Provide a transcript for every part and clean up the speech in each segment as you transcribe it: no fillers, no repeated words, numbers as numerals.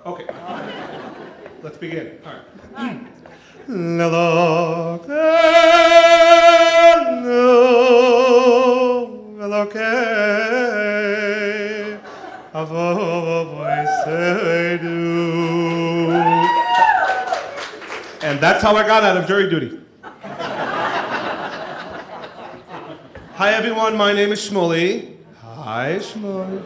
Okay. Let's begin. All right. And that's how I got out of jury duty. Hi everyone, my name is Shmully. Hi Shmully.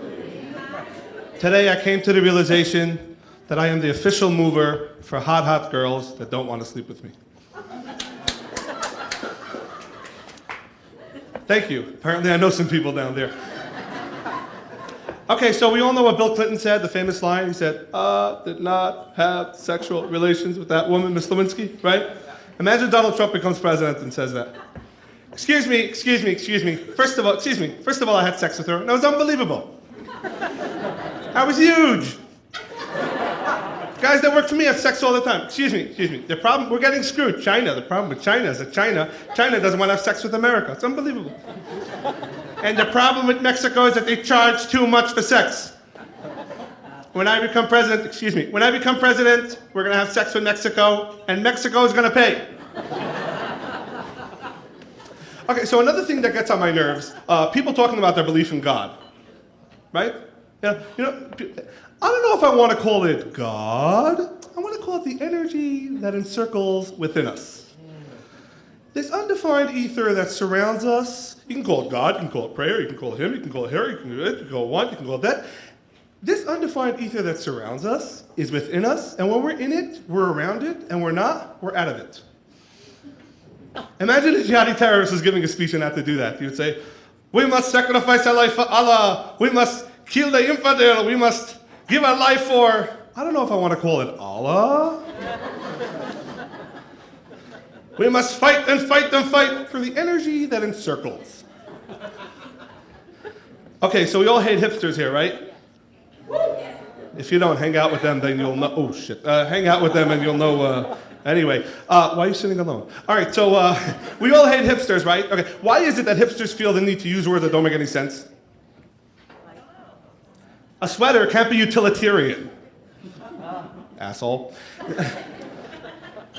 Today I came to the realization that I am the official mover for hot girls that don't want to sleep with me. Thank you. Apparently I know some people down there. Okay, so we all know what Bill Clinton said, the famous line. He said, did not have sexual relations with that woman, Miss Lewinsky, right? Imagine Donald Trump becomes president and says that. Excuse me. First of all, I had sex with her, and it was unbelievable. I was huge. Guys that work for me have sex all the time. Excuse me. The problem, we're getting screwed. China, the problem with China is that China doesn't want to have sex with America. It's unbelievable. And the problem with Mexico is that they charge too much for sex. When I become president, we're going to have sex with Mexico, and Mexico is going to pay. Okay, so another thing that gets on my nerves, people talking about their belief in God, right? I don't know if I want to call it God. I want to call it the energy that encircles within us. This undefined ether that surrounds us, you can call it God, you can call it prayer, you can call it him, you can call it her, you can call it one, you can call it that. This undefined ether that surrounds us is within us, and when we're in it, we're around it, and we're not, we're out of it. Imagine a jihadi terrorist was giving a speech and had to do that. He would say, we must sacrifice our life for Allah, we must kill the infidel, we must give our life for, I don't know if I want to call it Allah. We must fight and fight and fight for the energy that encircles. Okay, so we all hate hipsters here, right? If you don't, hang out with them, then you'll know, oh shit. Hang out with them and you'll know, anyway. Why are you sitting alone? All right, so we all hate hipsters, right? Okay, why is it that hipsters feel the need to use words that don't make any sense? A sweater can't be utilitarian. Asshole.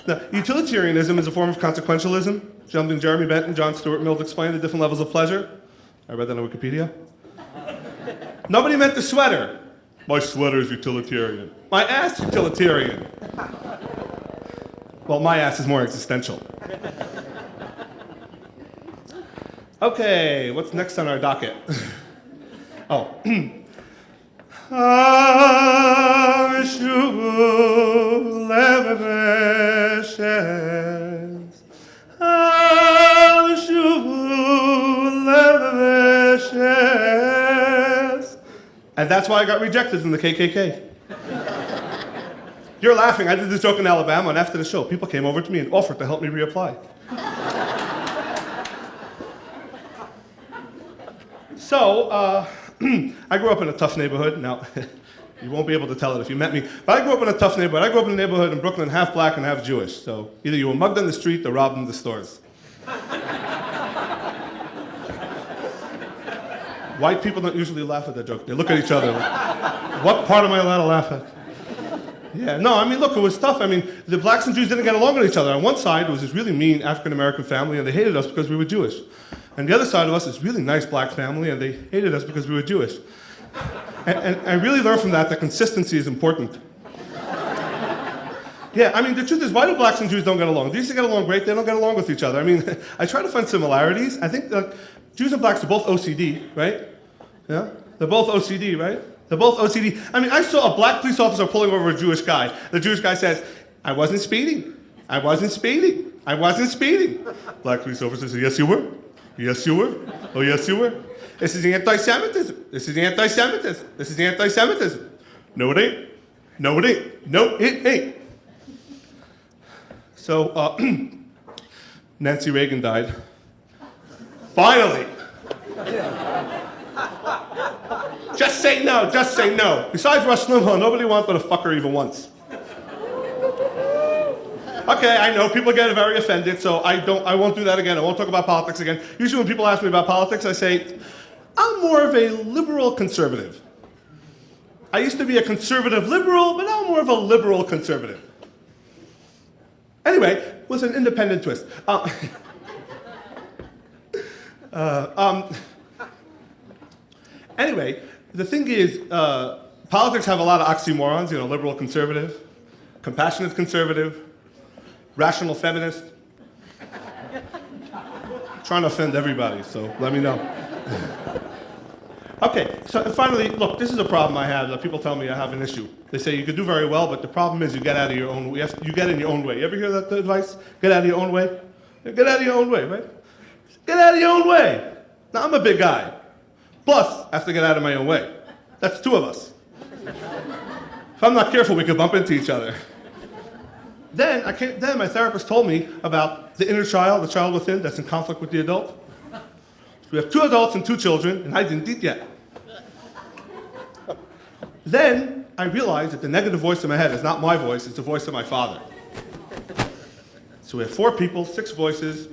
Now, utilitarianism is a form of consequentialism. Something Jeremy Benton, John Stuart Mill explained the different levels of pleasure. I read that on Wikipedia. Nobody meant the sweater. My sweater is utilitarian. My ass is utilitarian. Well, my ass is more existential. Okay, what's next on our docket? Oh. And that's why I got rejected from the KKK. You're laughing. I did this joke in Alabama, and after the show, people came over to me and offered to help me reapply. So, I grew up in a tough neighborhood. Now, you won't be able to tell it if you met me, but I grew up in a tough neighborhood. I grew up in a neighborhood in Brooklyn, half black and half Jewish. So either you were mugged on the street or robbed in the stores. White people don't usually laugh at that joke. They look at each other like, what part am I allowed to laugh at? Yeah, no, I mean, look, it was tough. I mean, the blacks and Jews didn't get along with each other. On one side, it was this really mean African-American family, and they hated us because we were Jewish. And the other side of us is really nice black family, and they hated us because we were Jewish. And I really learned from that consistency is important. Yeah, I mean, the truth is, why do blacks and Jews don't get along? They used to get along great, they don't get along with each other. I mean, I try to find similarities. I think Jews and blacks are both OCD, right? Yeah? They're both OCD, right? They're both OCD. I mean, I saw a black police officer pulling over a Jewish guy. The Jewish guy says, I wasn't speeding. I wasn't speeding. I wasn't speeding. Black police officer says, yes, you were. Yes, you were. Oh, yes, you were. This is anti-Semitism. This is anti-Semitism. This is anti-Semitism. No, it ain't. No, it ain't. No, it ain't. So, Nancy Reagan died. Finally. Just say no, just say no. Besides Rush Limbaugh, nobody wanted to fuck her even once. Okay, I know people get very offended, so I won't do that again. I won't talk about politics again. Usually when people ask me about politics, I say, I'm more of a liberal conservative. I used to be a conservative liberal, but now I'm more of a liberal conservative. Anyway, with an independent twist. Anyway, the thing is, politics have a lot of oxymorons, you know, liberal conservative, compassionate conservative, rational feminist. I'm trying to offend everybody, so let me know. Okay, so finally, look, this is a problem I have that people tell me I have an issue. They say you can do very well, but the problem is you get out of your own way. You get in your own way. You ever hear that advice? Get out of your own way? Get out of your own way, right? Get out of your own way. Now, I'm a big guy. Plus, I have to get out of my own way. That's two of us. If I'm not careful, we could bump into each other. Then my therapist told me about the inner child, the child within that's in conflict with the adult. So we have 2 adults and 2 children, and I didn't eat yet. Then I realized that the negative voice in my head is not my voice, it's the voice of my father. So we have 4 people, 6 voices.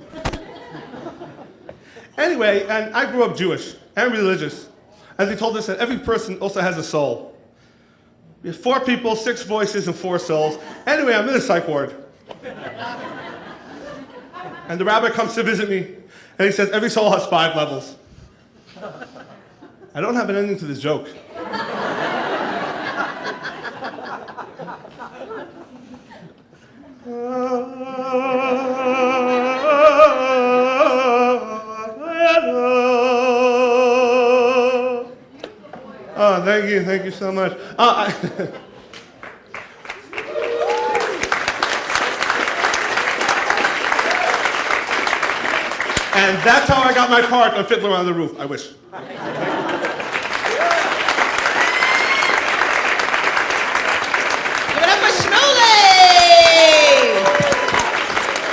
Anyway, and I grew up Jewish and religious, and they told us that every person also has a soul. We have 4 people, 6 voices, and 4 souls. Anyway, I'm in a psych ward. And the rabbi comes to visit me, and he says, every soul has 5 levels. I don't have an ending to this joke. Oh, thank you so much. And that's how I got my part on Fiddler on the Roof, I wish.